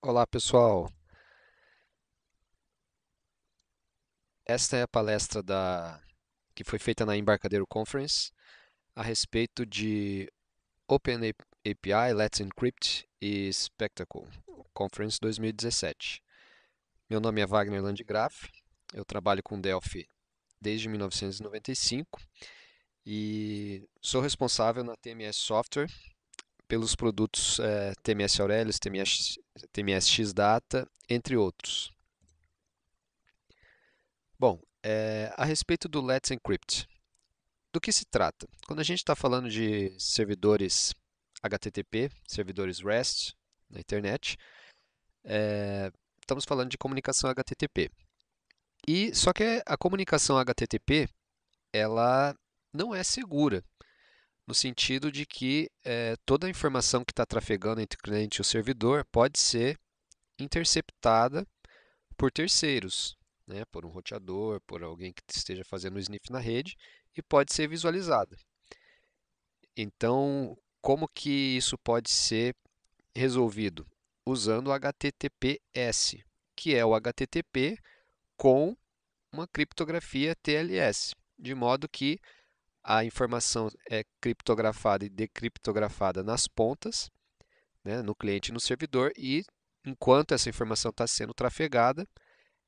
Olá, pessoal. Esta é a palestra que foi feita na Embarcadero Conference a respeito de Open API, Let's Encrypt e Spectacle, Conference 2017. Meu nome é Wagner Landgraf, eu trabalho com Delphi desde 1995 e sou responsável na TMS Software pelos produtos TMS Aurelis, TMS Xdata, entre outros. Bom, a respeito do Let's Encrypt, do que se trata? Quando a gente está falando de servidores HTTP, servidores REST na internet, estamos falando de comunicação HTTP. E só que a comunicação HTTP ela não é segura, no sentido de que toda a informação que está trafegando entre o cliente e o servidor pode ser interceptada por terceiros, né, por um roteador, por alguém que esteja fazendo o sniff na rede e pode ser visualizada. Então, como que isso pode ser resolvido? Usando o HTTPS, que é o HTTP com uma criptografia TLS, de modo que a informação é criptografada e decriptografada nas pontas, né, no cliente e no servidor, e enquanto essa informação está sendo trafegada,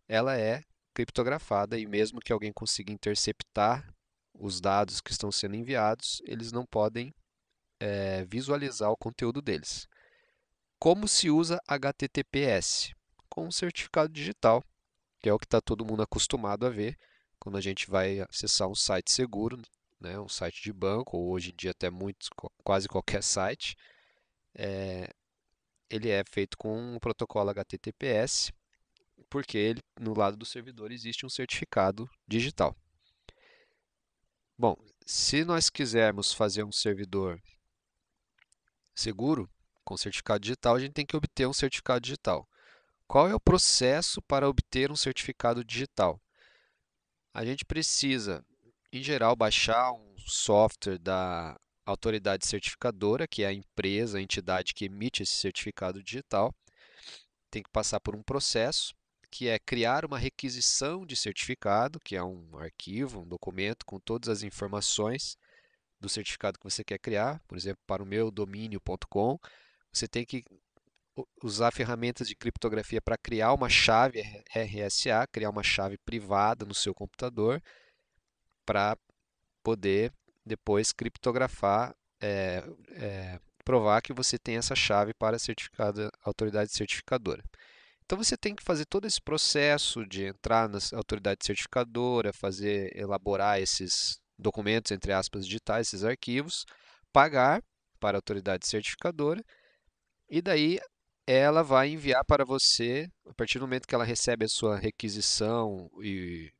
ela é criptografada e mesmo que alguém consiga interceptar os dados que estão sendo enviados, eles não podem visualizar o conteúdo deles. Como se usa HTTPS? Com um certificado digital, que é o que está todo mundo acostumado a ver quando a gente vai acessar um site seguro, né, um site de banco, ou hoje em dia até quase qualquer site. Ele é feito com o protocolo HTTPS, porque no lado do servidor existe um certificado digital. Bom, se nós quisermos fazer um servidor seguro, com certificado digital, a gente tem que obter um certificado digital. Qual é o processo para obter um certificado digital? A gente precisa, em geral, baixar um software da autoridade certificadora, que é a empresa, a entidade que emite esse certificado digital. Tem que passar por um processo, que é criar uma requisição de certificado, que é um arquivo, um documento com todas as informações do certificado que você quer criar. Por exemplo, para o meu domínio.com, você tem que usar ferramentas de criptografia para criar uma chave RSA, criar uma chave privada no seu computador para poder depois criptografar, provar que você tem essa chave para a autoridade certificadora. Então você tem que fazer todo esse processo de entrar na autoridade certificadora, elaborar esses documentos, entre aspas, digitais, esses arquivos, pagar para a autoridade certificadora e daí ela vai enviar para você, a partir do momento que ela recebe a sua requisição e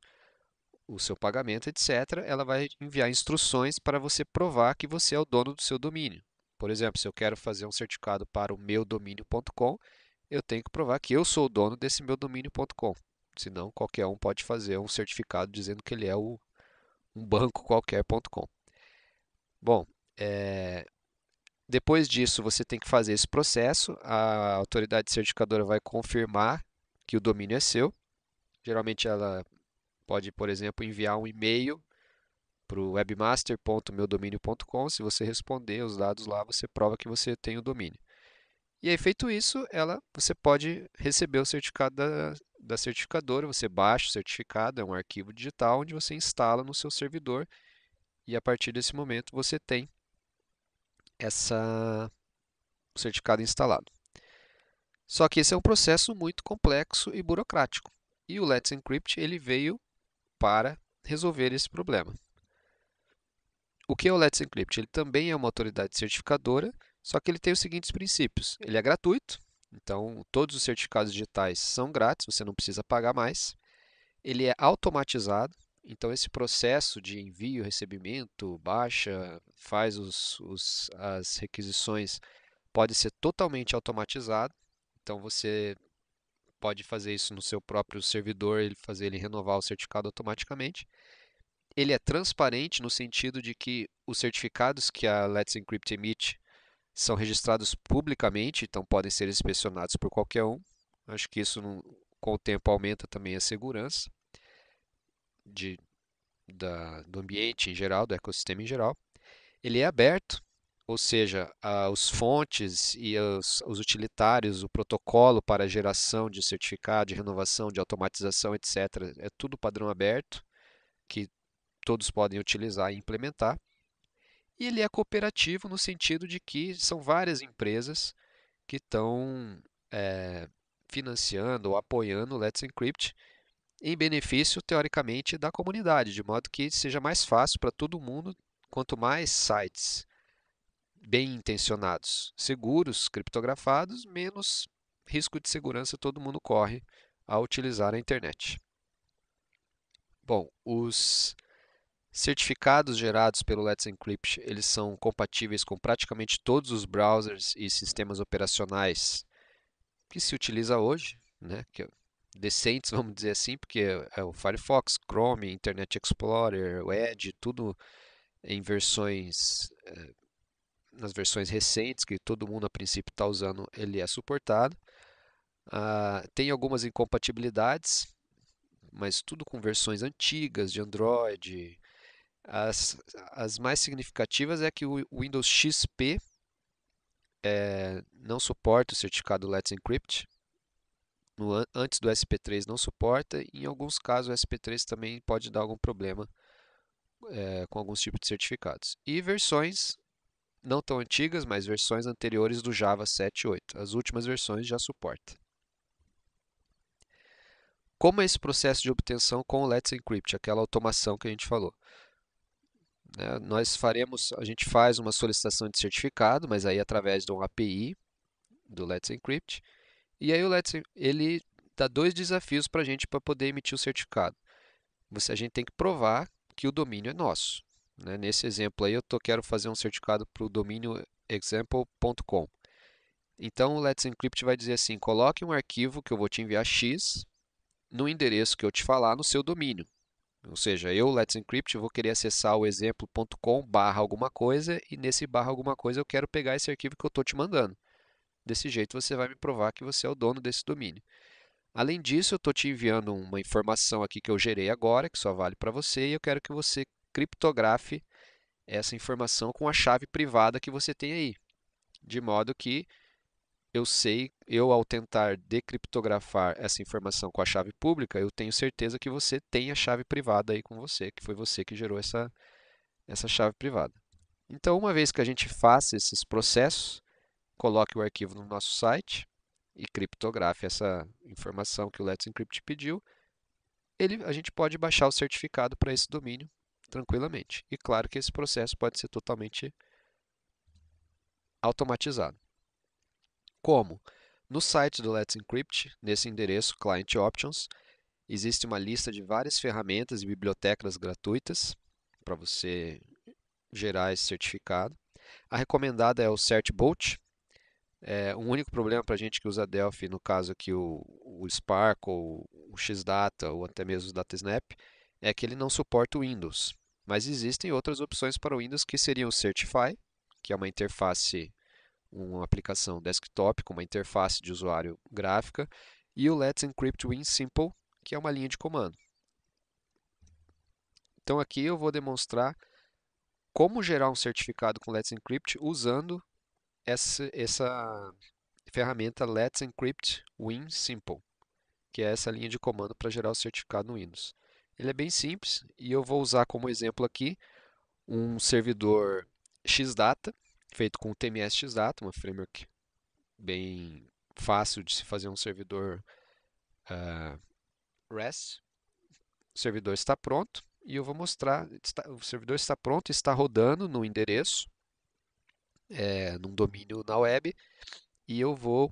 o seu pagamento, etc., ela vai enviar instruções para você provar que você é o dono do seu domínio. Por exemplo, se eu quero fazer um certificado para o meu domínio.com, eu tenho que provar que eu sou o dono desse meu domínio.com. Senão, qualquer um pode fazer um certificado dizendo que ele é um banco qualquer.com. Bom, depois disso, você tem que fazer esse processo. A autoridade certificadora vai confirmar que o domínio é seu. Geralmente, ela pode, por exemplo, enviar um e-mail para o webmaster.meudomínio.com. Se você responder os dados lá, você prova que você tem o domínio. E aí, feito isso, você pode receber o certificado da certificadora. Você baixa o certificado, é um arquivo digital onde você instala no seu servidor e a partir desse momento você tem o certificado instalado. Só que esse é um processo muito complexo e burocrático. E o Let's Encrypt ele veio para resolver esse problema. O que é o Let's Encrypt? Ele também é uma autoridade certificadora, só que ele tem os seguintes princípios. Ele é gratuito, então todos os certificados digitais são grátis, você não precisa pagar mais. Ele é automatizado, então esse processo de envio, recebimento, baixa, faz as requisições, pode ser totalmente automatizado. Então você pode fazer isso no seu próprio servidor, fazer ele renovar o certificado automaticamente. Ele é transparente no sentido de que os certificados que a Let's Encrypt emite são registrados publicamente, então podem ser inspecionados por qualquer um. Acho que isso com o tempo aumenta também a segurança de, do ambiente em geral, do ecossistema em geral. Ele é aberto, ou seja, os fontes e os utilitários, o protocolo para geração de certificado, de renovação, de automatização, etc., é tudo padrão aberto, que todos podem utilizar e implementar. E ele é cooperativo no sentido de que são várias empresas que estão financiando ou apoiando o Let's Encrypt em benefício, teoricamente, da comunidade, de modo que seja mais fácil para todo mundo, quanto mais sites bem intencionados, seguros, criptografados, menos risco de segurança todo mundo corre ao utilizar a internet. Bom, os certificados gerados pelo Let's Encrypt, eles são compatíveis com praticamente todos os browsers e sistemas operacionais que se utiliza hoje, né? Decentes, vamos dizer assim, porque é o Firefox, Chrome, Internet Explorer, o Edge, tudo em nas versões recentes que todo mundo a princípio está usando, ele é suportado. Tem algumas incompatibilidades, mas tudo com versões antigas de Android. As, as mais significativas é que o Windows XP não suporta o certificado Let's Encrypt. Antes do SP3 não suporta, e em alguns casos o SP3 também pode dar algum problema com alguns tipos de certificados. E versões não tão antigas, mas versões anteriores do Java 7 e 8. As últimas versões já suporta. Como é esse processo de obtenção com o Let's Encrypt, aquela automação que a gente falou? A gente faz uma solicitação de certificado, mas aí através de uma API do Let's Encrypt. E aí ele dá dois desafios para a gente para poder emitir o certificado. A gente tem que provar que o domínio é nosso. Nesse exemplo aí, quero fazer um certificado para o domínio example.com. Então, o Let's Encrypt vai dizer assim: coloque um arquivo que eu vou te enviar X no endereço que eu te falar no seu domínio. Ou seja, eu, Let's Encrypt, vou querer acessar o exemplo.com barra alguma coisa e nesse barra alguma coisa eu quero pegar esse arquivo que eu estou te mandando. Desse jeito você vai me provar que você é o dono desse domínio. Além disso, eu estou te enviando uma informação aqui que eu gerei agora, que só vale para você, e eu quero que você criptografe essa informação com a chave privada que você tem aí. De modo que eu ao tentar decriptografar essa informação com a chave pública, eu tenho certeza que você tem a chave privada aí com você, que foi você que gerou essa chave privada. Então, uma vez que a gente faça esses processos, coloque o arquivo no nosso site e criptografe essa informação que o Let's Encrypt pediu, a gente pode baixar o certificado para esse domínio tranquilamente. E claro que esse processo pode ser totalmente automatizado. Como? No site do Let's Encrypt, nesse endereço Client Options, existe uma lista de várias ferramentas e bibliotecas gratuitas para você gerar esse certificado. A recomendada é o Certbot. O único problema para a gente que usa Delphi, no caso aqui o Spark ou o Xdata ou até mesmo o DataSnap, é que ele não suporta o Windows. Mas existem outras opções para o Windows que seriam o Certify, que é uma aplicação desktop com uma interface de usuário gráfica, e o Let's Encrypt WinSimple, que é uma linha de comando. Então aqui eu vou demonstrar como gerar um certificado com Let's Encrypt usando essa ferramenta Let's Encrypt WinSimple, que é essa linha de comando para gerar o certificado no Windows. Ele é bem simples e eu vou usar como exemplo aqui um servidor Xdata, feito com o TMS Xdata, uma framework bem fácil de se fazer um servidor REST. O servidor está pronto e eu vou mostrar. O servidor está pronto, está rodando no endereço, num domínio na web, e eu vou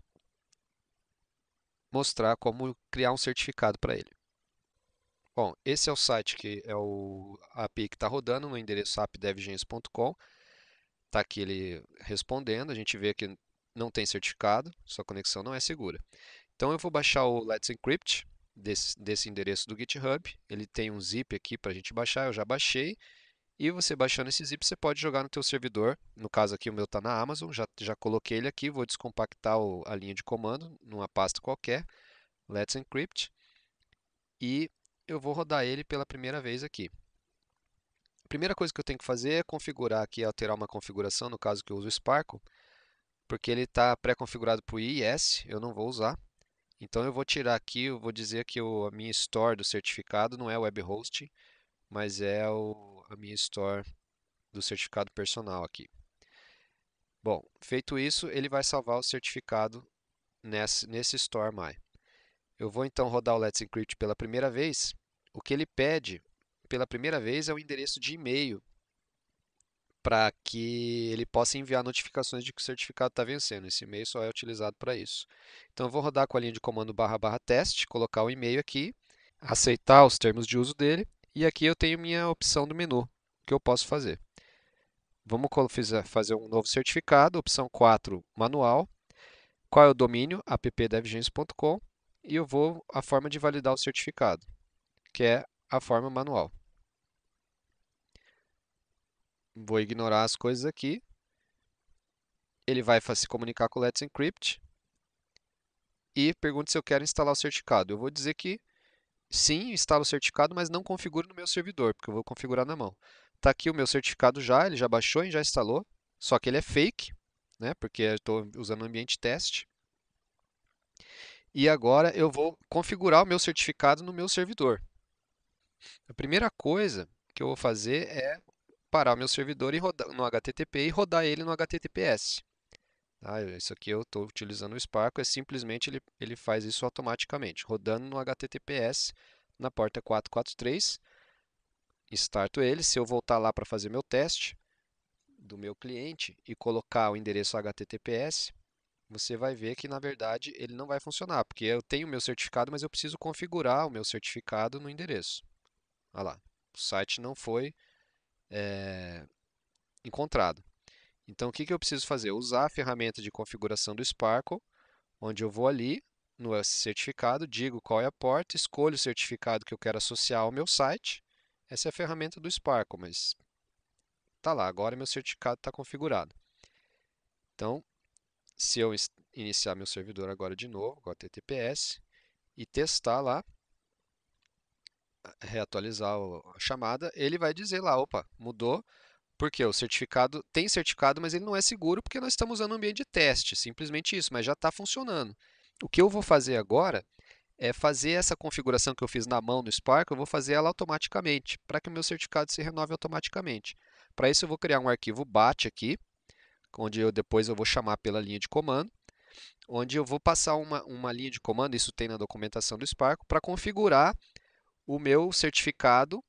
mostrar como criar um certificado para ele. Bom, esse é o site que é a API que está rodando no endereço appdevgens.com. Está aqui ele respondendo, a gente vê que não tem certificado, sua conexão não é segura. Então eu vou baixar o Let's Encrypt desse endereço do GitHub. Ele tem um zip aqui para a gente baixar, eu já baixei. E você baixando esse zip, você pode jogar no teu servidor. No caso aqui, o meu está na Amazon. Já coloquei ele aqui. Vou descompactar a linha de comando numa pasta qualquer. Let's Encrypt. E eu vou rodar ele pela primeira vez aqui. A primeira coisa que eu tenho que fazer é configurar aqui, alterar uma configuração, no caso que eu uso o Sparkle, porque ele está pré-configurado para o IIS, eu não vou usar. Então eu vou tirar aqui, eu vou dizer que a minha store do certificado não é o web hosting, mas é a minha store do certificado personal aqui. Bom, feito isso, ele vai salvar o certificado nesse Store My. Eu vou então rodar o Let's Encrypt pela primeira vez. O que ele pede pela primeira vez é o endereço de e-mail para que ele possa enviar notificações de que o certificado está vencendo. Esse e-mail só é utilizado para isso. Então eu vou rodar com a linha de comando //teste, colocar o e-mail aqui, aceitar os termos de uso dele, e aqui eu tenho minha opção do menu que eu posso fazer. Vamos fazer um novo certificado, opção 4, manual. Qual é o domínio? appdevgens.com. E eu vou a forma de validar o certificado, que é a forma manual. Vou ignorar as coisas aqui. Ele vai se comunicar com o Let's Encrypt e pergunta se eu quero instalar o certificado. Eu vou dizer que sim, instalo o certificado, mas não configuro no meu servidor, porque eu vou configurar na mão. Está aqui o meu certificado já, ele já baixou e já instalou, só que ele é fake, né, porque eu estou usando o ambiente teste. E agora eu vou configurar o meu certificado no meu servidor. A primeira coisa que eu vou fazer é parar o meu servidor e rodar, no HTTP e rodar ele no HTTPS. Tá? Isso aqui eu estou utilizando o Spark, simplesmente ele faz isso automaticamente, rodando no HTTPS na porta 443. Starto ele. Se eu voltar lá para fazer meu teste do meu cliente e colocar o endereço HTTPS, você vai ver que na verdade ele não vai funcionar, porque eu tenho o meu certificado, mas eu preciso configurar o meu certificado no endereço. Olha lá, o site não foi encontrado. Então o que eu preciso fazer? Usar a ferramenta de configuração do Sparkle, onde eu vou ali no certificado, digo qual é a porta, escolho o certificado que eu quero associar ao meu site. Essa é a ferramenta do Sparkle, mas tá lá, agora meu certificado está configurado. Então, se eu iniciar meu servidor agora de novo, com HTTPS, e testar lá, reatualizar a chamada, ele vai dizer lá, opa, mudou, porque o certificado tem certificado, mas ele não é seguro porque nós estamos usando um ambiente de teste, simplesmente isso, mas já está funcionando. O que eu vou fazer agora é fazer essa configuração que eu fiz na mão no Spark, eu vou fazer ela automaticamente, para que o meu certificado se renove automaticamente. Para isso eu vou criar um arquivo bat aqui, onde depois eu vou chamar pela linha de comando, onde eu vou passar uma linha de comando, isso tem na documentação do Spark, para configurar o meu certificado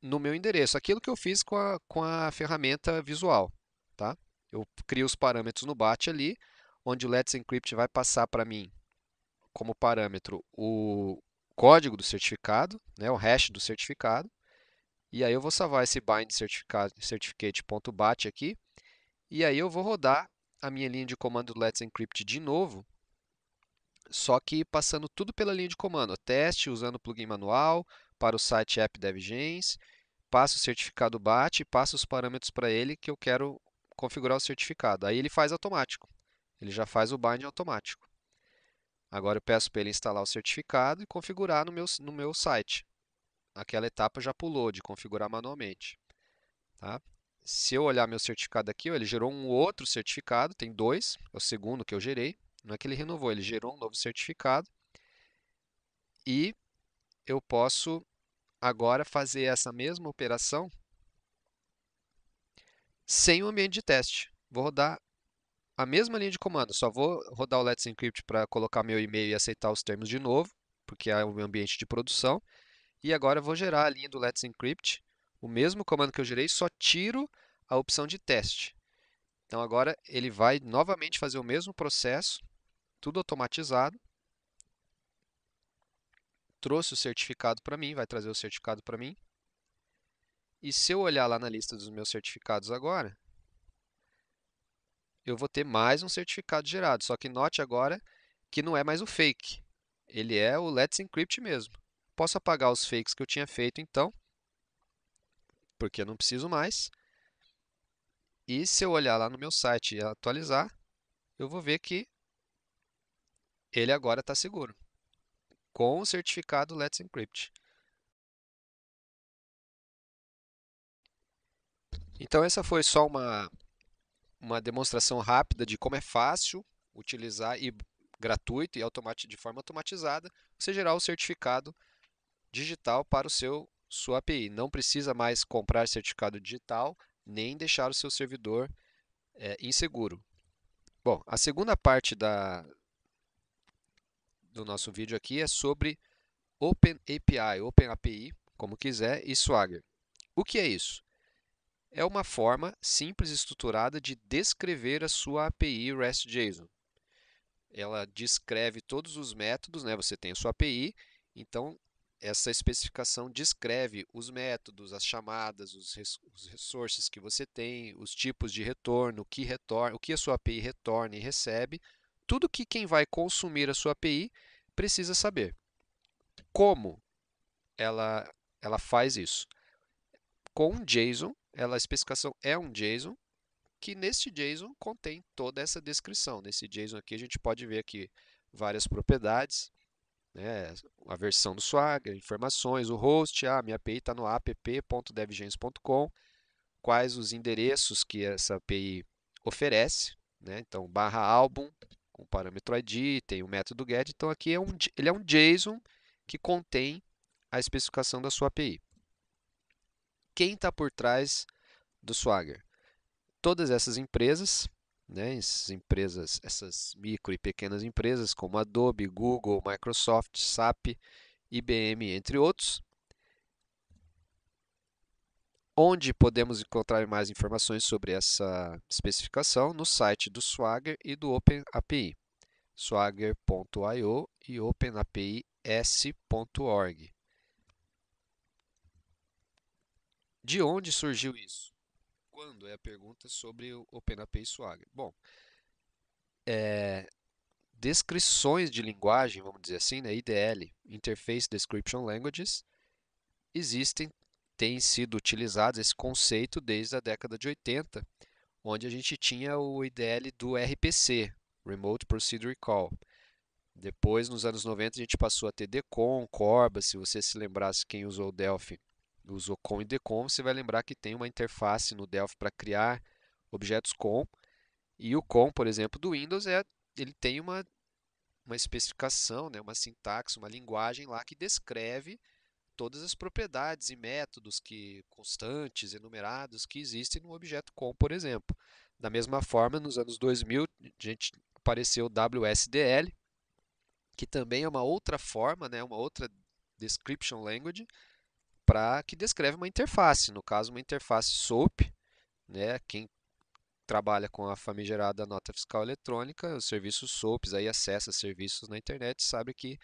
no meu endereço. Aquilo que eu fiz com a ferramenta visual. Tá? Eu crio os parâmetros no BAT ali, onde o Let's Encrypt vai passar para mim como parâmetro o código do certificado, né, o hash do certificado. E aí eu vou salvar esse bind certificate.bat aqui. E aí eu vou rodar a minha linha de comando do Let's Encrypt de novo, só que passando tudo pela linha de comando. Teste usando o plugin manual para o site AppDevGens, passo o certificado BAT e passo os parâmetros para ele que eu quero configurar o certificado. Aí ele faz automático. Ele já faz o bind automático. Agora eu peço para ele instalar o certificado e configurar no meu site. Aquela etapa já pulou de configurar manualmente. Tá? Se eu olhar meu certificado aqui, ó, ele gerou um outro certificado, tem dois, é o segundo que eu gerei. Não é que ele renovou, ele gerou um novo certificado. E eu posso agora fazer essa mesma operação sem o ambiente de teste. Vou rodar a mesma linha de comando, só vou rodar o Let's Encrypt para colocar meu e-mail e aceitar os termos de novo, porque é o meu ambiente de produção. E agora eu vou gerar a linha do Let's Encrypt, o mesmo comando que eu gerei, só tiro a opção de teste. Então agora ele vai novamente fazer o mesmo processo, tudo automatizado. Trouxe o certificado para mim, vai trazer o certificado para mim. E se eu olhar lá na lista dos meus certificados agora, eu vou ter mais um certificado gerado. Só que note agora que não é mais o fake. Ele é o Let's Encrypt mesmo. Posso apagar os fakes que eu tinha feito então. porque eu não preciso mais. E se eu olhar lá no meu site e atualizar, eu vou ver que ele agora está seguro, com o certificado Let's Encrypt. Então essa foi só uma demonstração rápida de como é fácil utilizar e gratuito e de forma automatizada você gerar o certificado digital para sua API. Não precisa mais comprar certificado digital nem deixar o seu servidor inseguro. Bom, a segunda parte do nosso vídeo aqui é sobre OpenAPI, OpenAPI, como quiser, e Swagger. O que é isso? É uma forma simples e estruturada de descrever a sua API REST-JSON. Ela descreve todos os métodos, né? Você tem a sua API, então essa especificação descreve os métodos, as chamadas, os resources que você tem, os tipos de retorno, o que a sua API retorna e recebe, tudo que quem vai consumir a sua API precisa saber. Como ela faz isso? Com um JSON, a especificação é um JSON, que neste JSON contém toda essa descrição. Nesse JSON aqui a gente pode ver aqui várias propriedades, né? A versão do Swagger, informações, o host, minha API está no app.devgens.com, quais os endereços que essa API oferece, né? Então, /álbum, com parâmetro ID, tem o método get, então aqui ele é um JSON que contém a especificação da sua API. Quem está por trás do Swagger? Todas essas empresas, né, essas micro e pequenas empresas como Adobe, Google, Microsoft, SAP, IBM, entre outros. Onde podemos encontrar mais informações sobre essa especificação? No site do Swagger e do OpenAPI, swagger.io e openapis.org. De onde surgiu isso? Quando é a pergunta sobre o OpenAPI Swagger? Bom, descrições de linguagem, vamos dizer assim, né, IDL, Interface Description Languages, têm sido utilizados esse conceito desde a década de 80, onde a gente tinha o IDL do RPC, Remote Procedure Call. Depois, nos anos 90, a gente passou a ter DCOM, Corba. Se você se lembrasse quem usou o Delphi, usou COM e DCOM, você vai lembrar que tem uma interface no Delphi para criar objetos COM. E o COM, por exemplo, do Windows, ele tem uma especificação, né, uma sintaxe, uma linguagem lá que descreve todas as propriedades e métodos constantes, enumerados, que existem no objeto COM, por exemplo. Da mesma forma, nos anos 2000, apareceu o WSDL, que também é uma outra forma, né, uma outra description language, que descreve uma interface, no caso uma interface SOAP, né, quem trabalha com a famigerada nota fiscal eletrônica, os serviços SOAPs, aí acessa serviços na internet, sabe que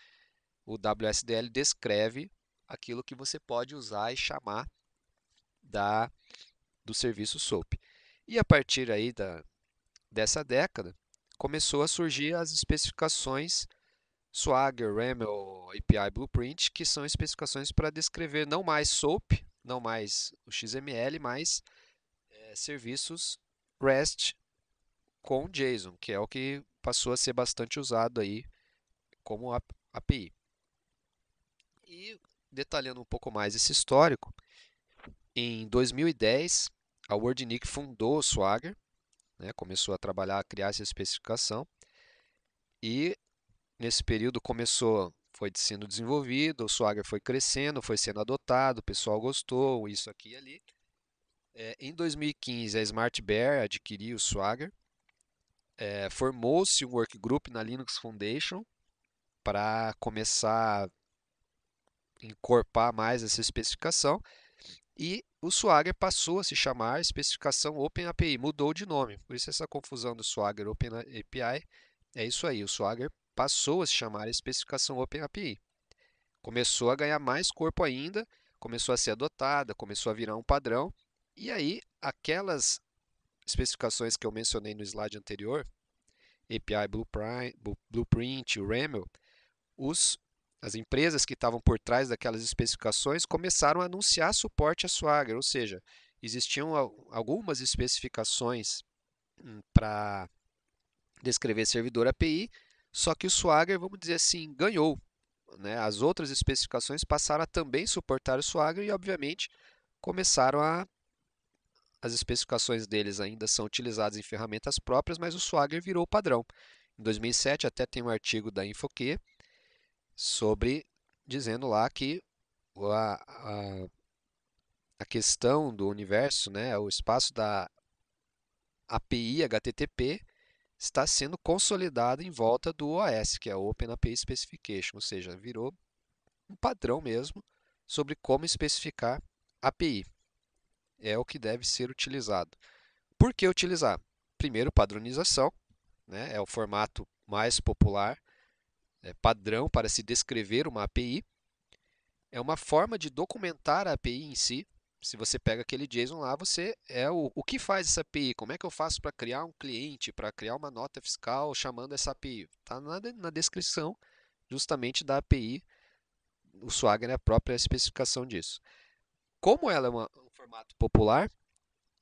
o WSDL descreve aquilo que você pode usar e chamar do serviço SOAP. E a partir aí dessa década, começou a surgir as especificações Swagger, RAML, API Blueprint, que são especificações para descrever não mais SOAP, não mais o XML, mas serviços REST com JSON, que é o que passou a ser bastante usado aí como API. E detalhando um pouco mais esse histórico, em 2010, a WordNick fundou o Swagger, né, começou a trabalhar, a criar essa especificação, e nesse período foi sendo desenvolvido, o Swagger foi crescendo, foi sendo adotado, o pessoal gostou, isso aqui e ali. Em 2015, a Smart Bear adquiriu o Swagger, formou-se um workgroup na Linux Foundation para começar a encorpar mais essa especificação, e o Swagger passou a se chamar especificação OpenAPI, mudou de nome, por isso essa confusão do Swagger OpenAPI, é isso aí, o Swagger passou a se chamar especificação OpenAPI. Começou a ganhar mais corpo ainda, começou a ser adotada, começou a virar um padrão, e aí aquelas especificações que eu mencionei no slide anterior, API Blueprint, o RAML, os As empresas que estavam por trás daquelas especificações começaram a anunciar suporte a Swagger, ou seja, existiam algumas especificações para descrever servidor API, só que o Swagger, vamos dizer assim, ganhou, né? As outras especificações passaram a também suportar o Swagger e, obviamente, começaram a as especificações deles ainda são utilizadas em ferramentas próprias, mas o Swagger virou o padrão. Em 2007 até tem um artigo da InfoQ sobre dizendo lá que a, a, a questão do universo, né, o espaço da API HTTP está sendo consolidado em volta do OS, que é o Open API Specification, ou seja, virou um padrão mesmo sobre como especificar API. É o que deve ser utilizado. Por que utilizar? Primeiro, padronização, né? É o formato mais popular, padrão para se descrever uma API. É uma forma de documentar a API em si. Se você pega aquele JSON lá, você é o que faz essa API, como é que eu faço para criar um cliente, para criar uma nota fiscal chamando essa API. Está na descrição justamente da API, o Swagger é a própria especificação disso. Como ela é um formato popular,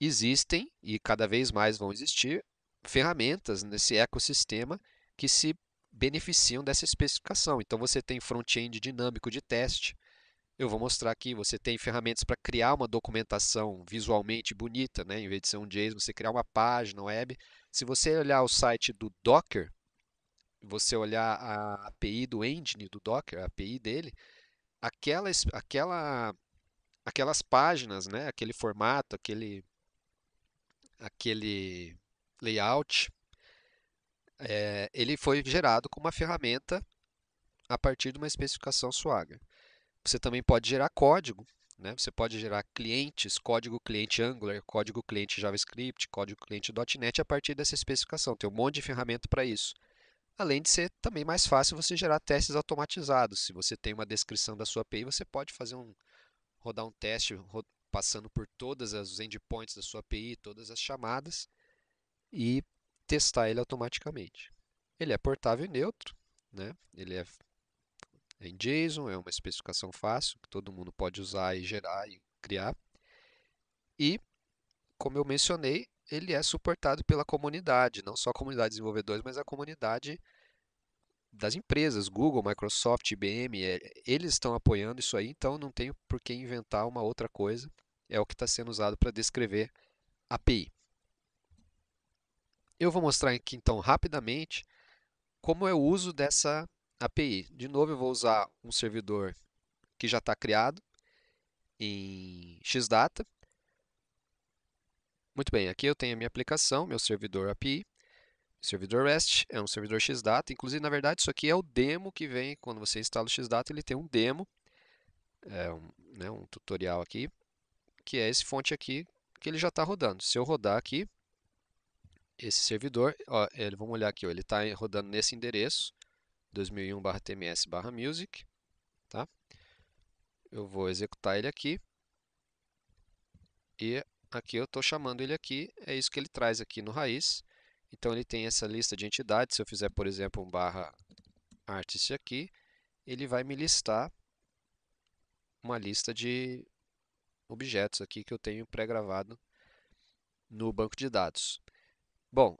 existem, e cada vez mais vão existir, ferramentas nesse ecossistema que se beneficiam dessa especificação. Então você tem front-end dinâmico de teste. Eu vou mostrar aqui, você tem ferramentas para criar uma documentação visualmente bonita, né? Em vez de ser um JSON, você criar uma página web. Se você olhar o site do Docker, você olhar a API do engine do Docker, a API dele, aquelas páginas, né? Aquele formato, aquele layout, ele foi gerado com uma ferramenta a partir de uma especificação Swagger. Você também pode gerar código, né? Você pode gerar clientes, código cliente Angular, código cliente JavaScript, código cliente .NET a partir dessa especificação. Tem um monte de ferramenta para isso. Além de ser também mais fácil você gerar testes automatizados. Se você tem uma descrição da sua API, você pode rodar um teste passando por todas as endpoints da sua API, todas as chamadas, e testar ele automaticamente. Ele é portável e neutro, né? Ele é em JSON, é uma especificação fácil, que todo mundo pode usar e gerar e criar. E, como eu mencionei, ele é suportado pela comunidade, não só a comunidade de desenvolvedores, mas a comunidade das empresas, Google, Microsoft, IBM, eles estão apoiando isso aí, então não tenho por que inventar uma outra coisa. É o que está sendo usado para descrever API. Eu vou mostrar aqui então rapidamente como é o uso dessa API. De novo, eu vou usar um servidor que já está criado em Xdata. Muito bem, aqui eu tenho a minha aplicação, meu servidor API, servidor REST, é um servidor Xdata. Inclusive, na verdade, isso aqui é o demo que vem quando você instala o Xdata, ele tem um demo, né, um tutorial aqui, que é esse fonte aqui que ele já está rodando. Se eu rodar aqui, esse servidor, ó, vamos olhar aqui, ó, ele está rodando nesse endereço, 2001/tms/music, tá? Eu vou executar ele aqui e aqui eu estou chamando ele aqui, é isso que ele traz aqui no raiz. Então ele tem essa lista de entidades, se eu fizer, por exemplo, um /artist aqui, ele vai me listar uma lista de objetos aqui que eu tenho pré-gravado no banco de dados. Bom,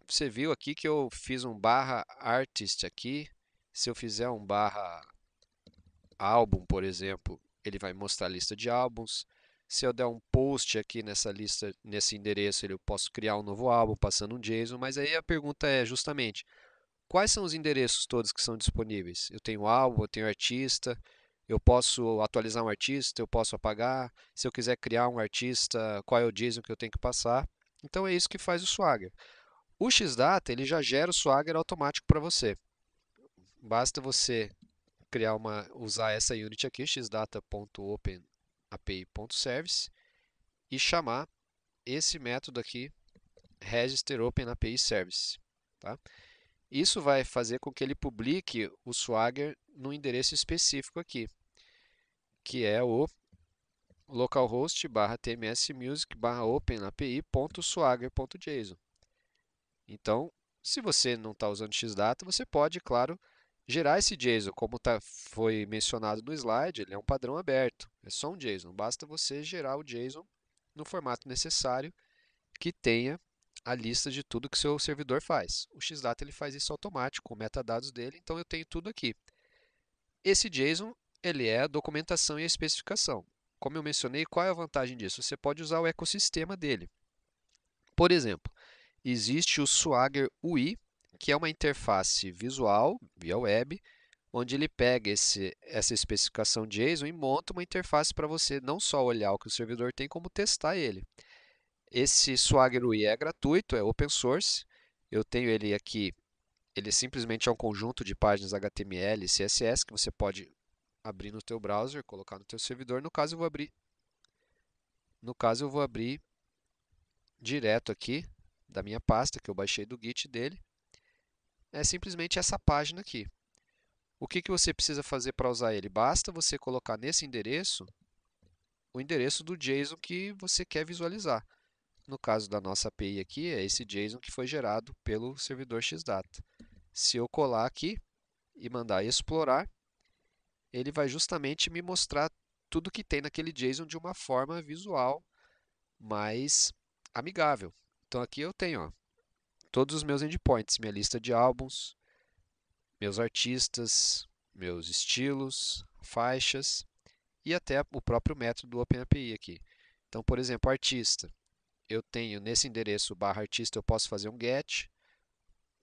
você viu aqui que eu fiz um /artist aqui. Se eu fizer um /álbum, por exemplo, ele vai mostrar a lista de álbuns. Se eu der um post aqui nessa lista, nesse endereço, eu posso criar um novo álbum passando um JSON. Mas aí a pergunta é justamente, quais são os endereços todos que são disponíveis? Eu tenho álbum, eu tenho artista, eu posso atualizar um artista, eu posso apagar. Se eu quiser criar um artista, qual é o JSON que eu tenho que passar? Então é isso que faz o Swagger. O Xdata ele já gera o Swagger automático para você. Basta você usar essa unit aqui, xdata.openapi.service, e chamar esse método aqui, register open API service. Tá? Isso vai fazer com que ele publique o Swagger no endereço específico aqui, que é o localhost /tmsmusic/openapi.swagger.json. Então, se você não está usando Xdata, você pode, claro, Gerar esse JSON, como foi mencionado no slide, ele é um padrão aberto. É só um JSON. Basta você gerar o JSON no formato necessário que tenha a lista de tudo que seu servidor faz. O Xdata ele faz isso automático, com o metadados dele, então eu tenho tudo aqui. Esse JSON ele é a documentação e a especificação. Como eu mencionei, qual é a vantagem disso? Você pode usar o ecossistema dele. Por exemplo, existe o Swagger UI, que é uma interface visual via web, onde ele pega essa especificação JSON e monta uma interface para você não só olhar o que o servidor tem, como testar ele. Esse Swagger UI é gratuito, é open source. Eu tenho ele aqui, ele simplesmente é um conjunto de páginas HTML e CSS que você pode abrir no teu browser, colocar no teu servidor. No caso eu vou abrir direto aqui da minha pasta que eu baixei do Git dele. É simplesmente essa página aqui. O que você precisa fazer para usar ele? Basta você colocar nesse endereço o endereço do JSON que você quer visualizar. No caso da nossa API aqui, é esse JSON que foi gerado pelo servidor Xdata. Se eu colar aqui e mandar explorar, ele vai justamente me mostrar tudo que tem naquele JSON de uma forma visual mais amigável. Então aqui eu tenho todos os meus endpoints, minha lista de álbuns, meus artistas, meus estilos, faixas e até o próprio método do OpenAPI aqui. Então, por exemplo, artista. Eu tenho nesse endereço barra artista, eu posso fazer um get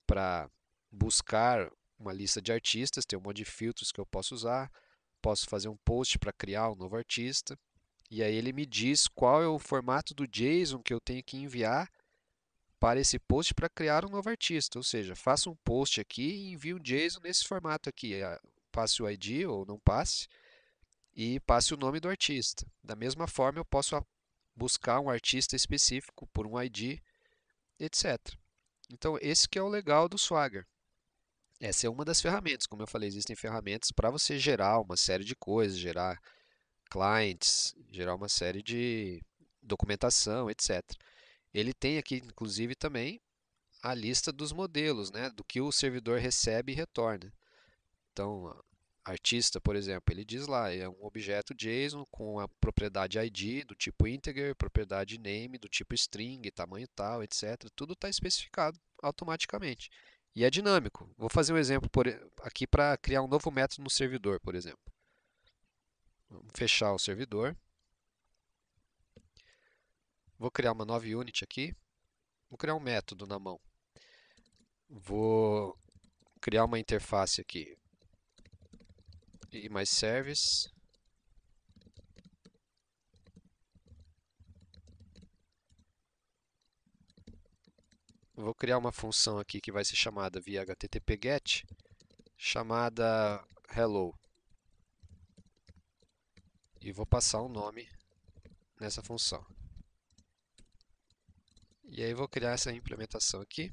para buscar uma lista de artistas, tem um monte de filtros que eu posso usar. Posso fazer um post para criar um novo artista. E aí ele me diz qual é o formato do JSON que eu tenho que enviar para esse post para criar um novo artista. Ou seja, faça um post aqui e envie um JSON nesse formato aqui. Passe o ID ou não passe e passe o nome do artista. Da mesma forma, eu posso buscar um artista específico por um ID, etc. Então, esse que é o legal do Swagger. Essa é uma das ferramentas. Como eu falei, existem ferramentas para você gerar uma série de coisas, gerar clients, gerar uma série de documentação, etc. Ele tem aqui, inclusive, também a lista dos modelos, né, do que o servidor recebe e retorna. Então, artista, por exemplo, ele diz lá, é um objeto JSON com a propriedade ID do tipo integer, propriedade name do tipo string, tamanho tal, etc. Tudo está especificado automaticamente. E é dinâmico. Vou fazer um exemplo aqui para criar um novo método no servidor, por exemplo. Vamos fechar o servidor. Vou criar uma nova unit aqui. Vou criar um método na mão. Vou criar uma interface aqui. E mais service. Vou criar uma função aqui que vai ser chamada via http-get, chamada hello. E vou passar um nome nessa função. E aí vou criar essa implementação aqui.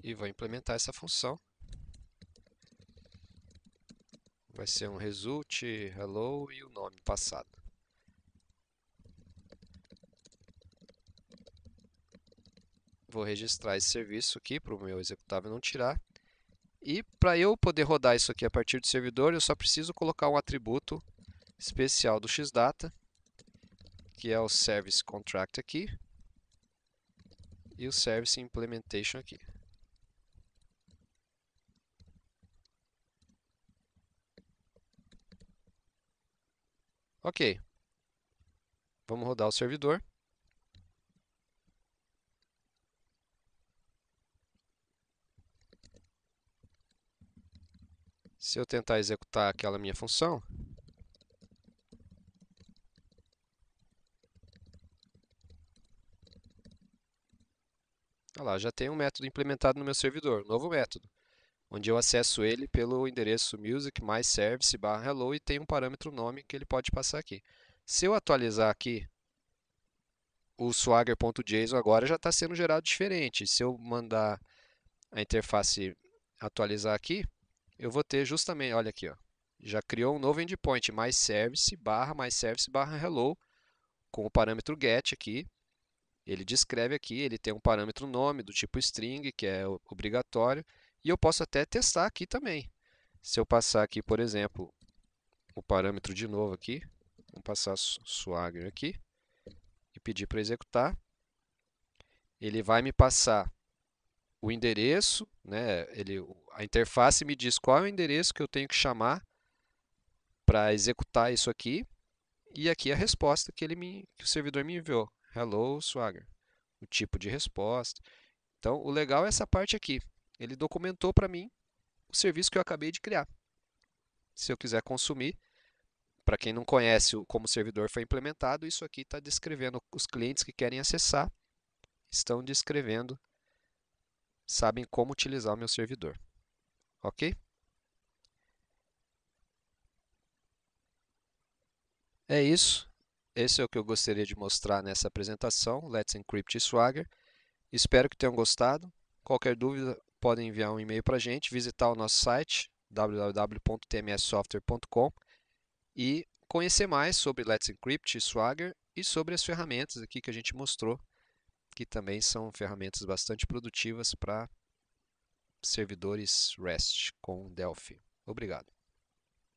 E vou implementar essa função. Vai ser um result, hello e o nome passado. Vou registrar esse serviço aqui para o meu executável não tirar. E para eu poder rodar isso aqui a partir do servidor, eu só preciso colocar um atributo especial do Xdata, que é o Service Contract aqui, e o Service Implementation aqui. Ok, vamos rodar o servidor. Se eu tentar executar aquela minha função, olha lá, já tem um método implementado no meu servidor, um novo método, onde eu acesso ele pelo endereço music mais service barra hello e tem um parâmetro nome que ele pode passar aqui. Se eu atualizar aqui, o swagger.json agora já está sendo gerado diferente. Se eu mandar a interface atualizar aqui, eu vou ter justamente, olha aqui, ó, já criou um novo endpoint mais service barra hello com o parâmetro get aqui Ele descreve aqui, ele tem um parâmetro nome do tipo string, que é obrigatório, e eu posso até testar aqui também. Se eu passar aqui, por exemplo, o parâmetro de novo aqui, vamos passar Swagger aqui, e pedir para executar, ele vai me passar o endereço, né? A interface me diz qual é o endereço que eu tenho que chamar para executar isso aqui, e aqui a resposta que o servidor me enviou. Hello, Swagger. O tipo de resposta. Então, o legal é essa parte aqui. Ele documentou para mim o serviço que eu acabei de criar. Se eu quiser consumir, para quem não conhece como o servidor foi implementado, isso aqui está descrevendo os clientes que querem acessar, estão descrevendo, sabem como utilizar o meu servidor. Ok? É isso. Esse é o que eu gostaria de mostrar nessa apresentação, Let's Encrypt Swagger. Espero que tenham gostado. Qualquer dúvida, podem enviar um e-mail para a gente, visitar o nosso site www.tmssoftware.com e conhecer mais sobre Let's Encrypt e Swagger e sobre as ferramentas aqui que a gente mostrou, que também são ferramentas bastante produtivas para servidores REST com Delphi. Obrigado.